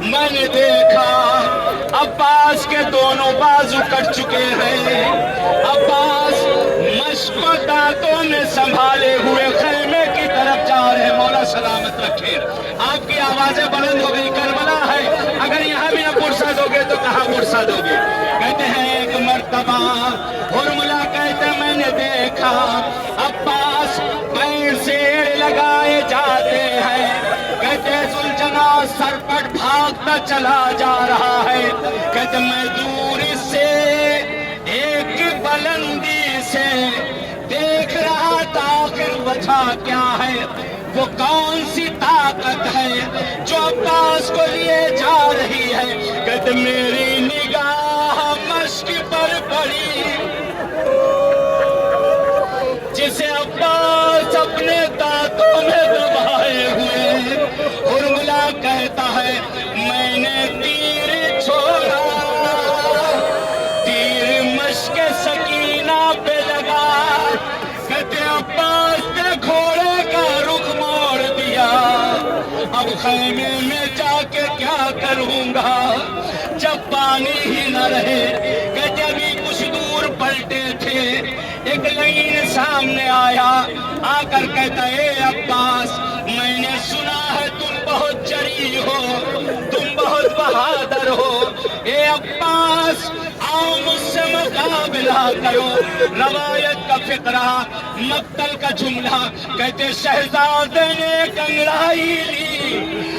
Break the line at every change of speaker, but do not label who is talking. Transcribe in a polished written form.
میں نے دیکھا عباس کے دونوں بازو کٹ چکے ہیں، عباس مشق کو دانتوں میں سنبھالے ہوئے خیمے کی طرف جا رہے۔ مولا سلامت رکھے۔ آپ کی آوازیں بلند ہو گئی، کربلا ہے، اگر یہاں بھی نہ پرسا دو گے تو کہاں پرسا دو گے؟ کہتے ہیں ایک مرتبہ حرملہ کہتے میں نے دیکھا عباس پیر سے لگائے جاتے ہیں، کہتے ذوالجنا سرپٹ بھاگتا چلا جا رہا ہے، کہتے میں دور سے ایک بلندی سے دیکھ رہا تھا آخر وجہ کیا ہے، وہ کون سی طاقت ہے جو عباس کو لیے جا رہی ہے؟ کہتے میری نگاہ مشق پر پڑی، جسے عباس اپنے دانتوں میں دبائے ہوئے۔ حرملہ کہتا ہے میں نے تیر چھوڑا، تیر مشق سکینہ پہ لگا، کہتے عباس نے گھوڑے کا رخ موڑ دیا، اب خیمے میں جا کے کیا کروں گا جب پانی ہی نہ رہے؟ کہتے ابھی کچھ دور پلٹے تھے، ایک لعین سامنے آیا، آ کر کہتا اے عباس میں نے سنا ہے تم بہت جری ہو، تم بہت بہادر ہو، اے عباس آؤ مجھ سے مقابلہ کرو۔ روایت کا فقرہ، مقتل کا جملہ، کہتے شہزادے نے ایک انگڑائی لی،